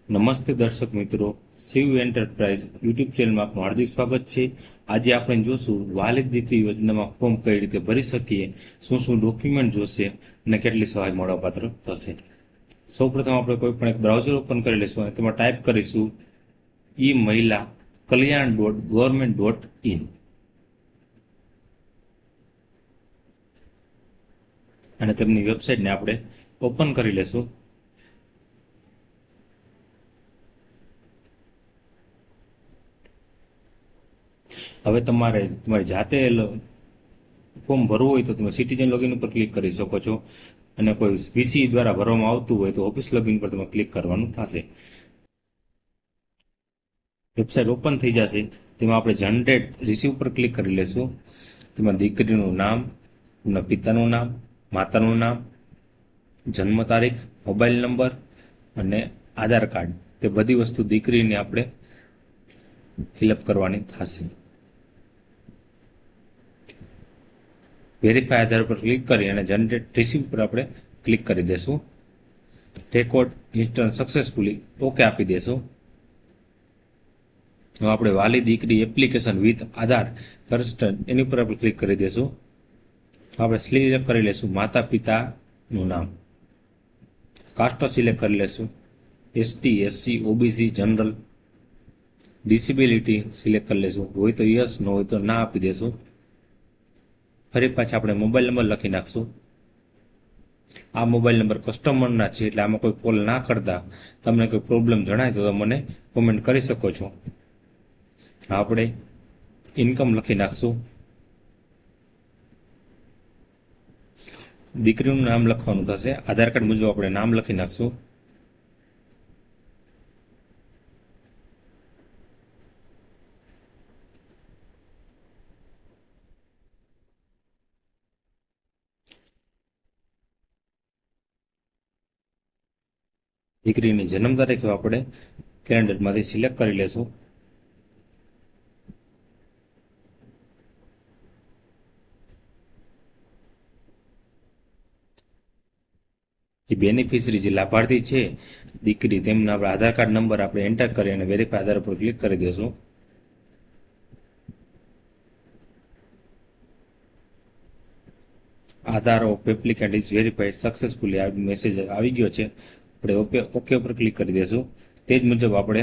નમસ્તે દર્શક મિત્રો, શિવ એન્ટરપ્રાઇઝ યુટ્યુબ ચેનલમાં આપનું હાર્દિક સ્વાગત છે। આજે આપણે જોશું વાલિદ દીકરી યોજનામાં ફોર્મ કઈ રીતે ભરી શકીએ, શું શું ડોક્યુમેન્ટ જોશે અને કેટલી સહાય મળવાપાત્ર થશે। સૌપ્રથમ આપણે કોઈ પણ એક બ્રાઉઝર ઓપન કરી લઈશું અને તેમાં ટાઈપ કરીશું e-mahila-kalyan.government.in અને તેમની વેબસાઇટને આપણે ઓપન કરી લેશું। હવે તમારે તમારી જાતે ફોર્મ ભરવું હોય તો તમે સિટીઝન લોગિન ઉપર ક્લિક કરી શકો છો અને કોઈ વીસી દ્વારા ભરવામાં આવતું હોય તો ઓફિસ લોગિન પર તમે ક્લિક કરવાનું થશે। વેબસાઇટ ઓપન થઈ જશે, તેમાં આપણે જનરેટ રિસીવ પર ક્લિક કરી લેશું। તેમાં દીકરીનું નામ, એમના પિતાનું નામ, માતાનું નામ, જન્મ તારીખ, મોબાઈલ નંબર અને આધાર કાર્ડ, તે બધી વસ્તુ દીકરીને આપણે ફિલઅપ કરવાની થશે। વેરીફાઈ આધાર પર ક્લિક કરી અને જનરેટ રિસીવ પર આપણે ક્લિક કરી દેશું। રેકોર્ડ ઇન્સ્ટન્ટ સક્સેસફુલી ઓકે આપી દેશું। હવે આપણે વાલી દીકરી એપ્લિકેશન વિથ આધાર કન્સ્ટન્ટ એની ઉપર આપણે ક્લિક કરી દેશું। આપણે સિલેક્ટ કરી લેશું માતા પિતાનું નામ, કાસ્ટ સિલેક્ટ કરી લેશું ST, SC, OBC, general, disability select કરી લેશું, હોય તો યસ, ન હોય તો ના આપી દેશું। ફરી પાછા આપણે મોબાઈલ નંબર લખી નાખશું। આ મોબાઈલ નંબર કસ્ટમરના છે, એટલે આમાં કોઈ કોલ ના કરતા તમને કોઈ પ્રોબ્લેમ જણાય તો મને કોમેન્ટ કરી શકો છો। આપણે ઇન્કમ લખી નાખશું। દીકરીનું નામ લખવાનું થશે, આધાર કાર્ડ મુજબ આપણે નામ લખી નાખશું। દીકરીની જન્મ તારીખ આપણે કેલેન્ડરમાંથી સિલેક્ટ કરી લેશું। જે બેનિફિશરી, જે લાભાર્થી છે દીકરી, તેમના આપણે આધાર કાર્ડ નંબર આપણે એન્ટર કરી અને વેરીફાઈ આધાર પર ક્લિક કરી દેશું। Aadhaar of applicant is verified successfully આ મેસેજ આવી ગયો છે, આપણે ઓકે ઉપર ક્લિક કરી દેશું। તે જ મુજબ આપણે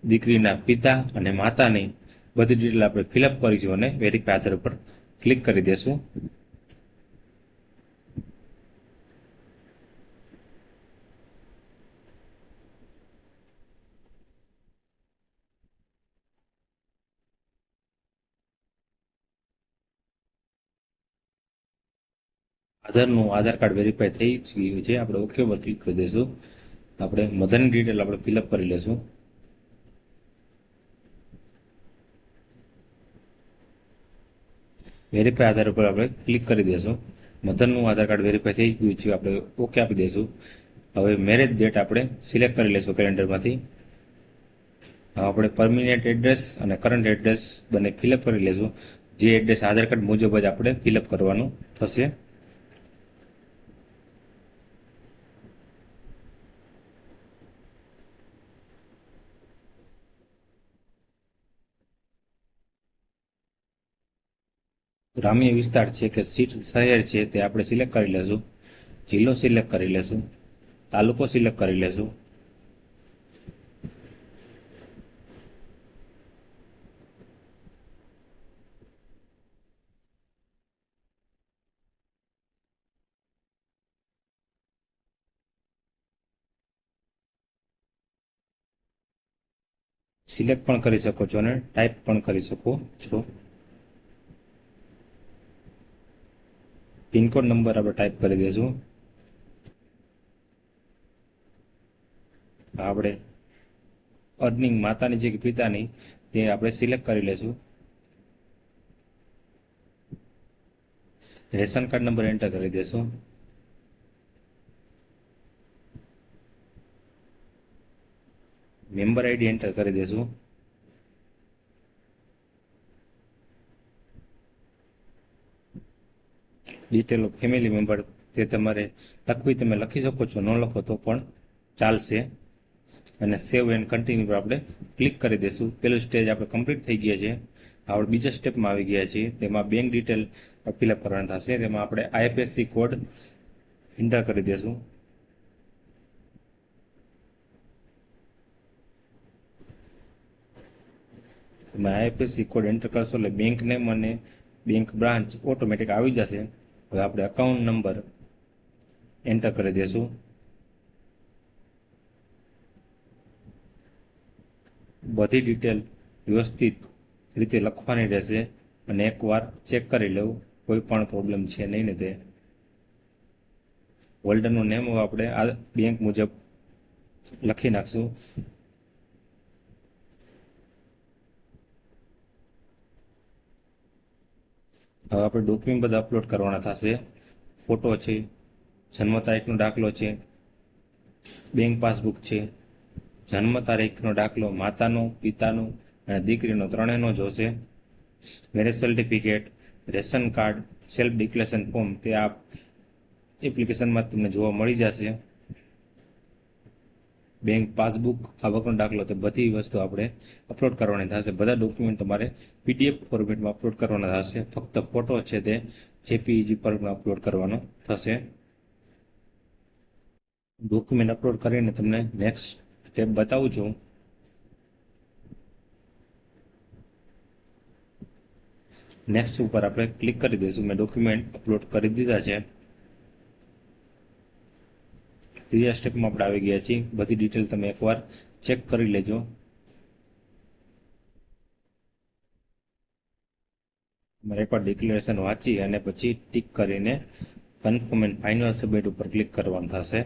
દીકરીના પિતા અને માતાની બધી ડિટેલ આપણે ફિલઅપ કરીશું અને વેરીફાઈ આધાર પર ક્લિક કરી દેશું। આધાર કાર્ડ વેરીફાઈ થઈ ગયું છે, આપણે ઓકે પર ક્લિક કરી દઈશું। આપણે મધરની ડિટેલ આપણે ફિલઅપ કરી લેશું। વેરીફાઈ આધાર ઉપર આપણે ક્લિક કરી દેશું। મધરનું આધાર કાર્ડ વેરીફાઈ થઈ ગયું છે, આપણે ઓકે આપી દઈશું। હવે મેરેજ ડેટ આપણે સિલેક્ટ કરી લેશું કેલેન્ડરમાંથી। આપણે પરમિનન્ટ એડ્રેસ અને કરંટ એડ્રેસ બંને ફિલઅપ કરી લેશું। જે એડ્રેસ આધાર કાર્ડ મુજબ જ આપણે ફિલઅપ કરવાનું થશે। ગ્રામ્ય વિસ્તાર છે કે શહેર છે તે આપણે સિલેક્ટ કરી લેશું। જિલ્લો સિલેક્ટ કરી લેશું, તાલુકો સિલેક્ટ કરી લેશું। સિલેક્ટ પણ કરી શકો છો અને ટાઈપ પણ કરી શકો છો। પિનકોડ નંબર આપણે ટાઈપ કરી દઈશું। આપણે અર્નિંગ માતાની છે કે પિતાની તે આપણે સિલેક્ટ કરી લેશું। રેશન કાર્ડ નંબર એન્ટર કરી દેશું। મેમ્બર આઈડી એન્ટર કરી દેશું। ડિટેલ ઓફ ફેમિલી મેમ્બર તે તમારે લખવી તમે લખી શકો છો, ન લખો તો પણ ચાલશે। અને સેવ એન્ડ કન્ટિન્યુ પર આપણે ક્લિક કરી દઈશું. પેલું સ્ટેજ આપણે કમ્પ્લીટ થઈ ગયા છે. આપણે બીજા સ્ટેપમાં આવી ગયા છીએ. તેમાં બેંક ડિટેલ ફિલઅપ કરવાના થશે. તેમાં આપણે આઈએફએસસી કોડ એન્ટર કરી દઈશું. તમે આઈએફએસસી કોડ એન્ટર કરશો એટલે બેંક નેમ અને બેંક બ્રાન્ચ ઓટોમેટિક આવી જશે. હવે આપણે અકાઉન્ટ નંબર એન્ટર કરી દઈશું. બધી ડિટેલ વ્યવસ્થિત રીતે લખવાની રહેશે અને એકવાર ચેક કરી લેવું કોઈ પણ પ્રોબ્લેમ છે નહીં ને તે. હોલ્ડરનું નેમ હવે આપણે આ બેંક મુજબ લખી નાખશું. હવે આપણે ડોક્યુમેન્ટ બધા અપલોડ કરવાના થશે. ફોટો છે, જન્મ તારીખનો દાખલો છે, બેંક પાસબુક છે, જન્મ તારીખનો દાખલો માતાનો, પિતાનો અને દીકરીનો ત્રણેયનો જોશે. Marriage certificate, ration card, self declaration form તે આ એપ્લિકેશનમાં તમને જોવા મળી જશે. બેંક પાસબુક, આવકનો દાખલો તે બધી વસ્તુ આપણે અપલોડ કરવાની થશે. બધા ડોક્યુમેન્ટ તમારે પીડીએફ ફોર્મેટમાં અપલોડ કરવાના થશે. ફક્ત ફોટો છે તે જેપીઈજી ફોર્મેટમાં અપલોડ કરવાનો થશે. ડોક્યુમેન્ટ અપલોડ કરીને તમને નેક્સ્ટ સ્ટેપ બતાવું છું. નેક્સ્ટ ઉપર આપણે ક્લિક કરી દઈશું. મેં ડોક્યુમેન્ટ અપલોડ કરી દીધા છે. ત્રીજા સ્ટેપમાં આપણે આવી ગયા છીએ. બધી ડિટેલ તમે એકવાર ચેક કરી લેજો. તમારે એકવાર ડિક્લેરેશન વાંચી અને પછી ટિક કરીને કન્ફર્મ એન્ડ ફાઇનલ સબમિટ ઉપર ક્લિક કરવાનું થશે.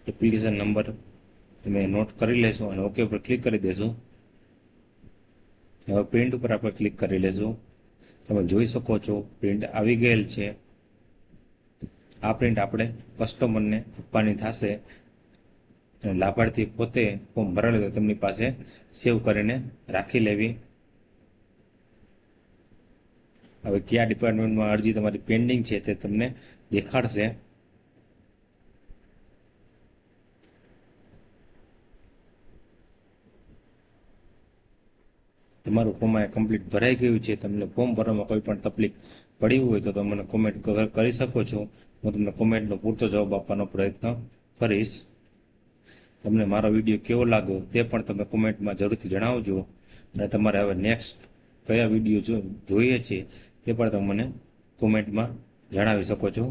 એપ્લિકેશન નંબર તમે નોટ કરી લેશો અને ઓકે ઉપર ક્લિક કરી દેશું. હવે પ્રિન્ટ ઉપર આપણે ક્લિક કરી લેશું. તમે જોઈ શકો છો પ્રિન્ટ આવી ગયેલ છે. આ પ્રિન્ટ આપણે કસ્ટમરને આપવાની થશે. લાભાર્થી પોતે ફોર્મ ભરેલું તો તેમની પાસે સેવ કરીને રાખી લેવી. હવે કયા ડિપાર્ટમેન્ટમાં અરજી તમારી પેન્ડિંગ છે તે તમને દેખાડશે. તમારું ફોર્મ કમ્પ્લીટ ભરાઈ ગયું છે. તમને ફોર્મ ભરવામાં કોઈ પણ તકલીફ પડી હોય તો તમે મને કોમેન્ટ કરી શકો છો. હું તમને કોમેન્ટનો પૂરતો જવાબ આપવાનો પ્રયત્ન કરીશ. તમને મારો વિડીયો કેવો લાગ્યો તે પણ તમે કોમેન્ટમાં જરૂરથી જણાવજો. અને તમારે હવે નેક્સ્ટ કયા વિડીયો જોઈએ છે તે પણ તમે મને કોમેન્ટમાં જણાવી શકો છો.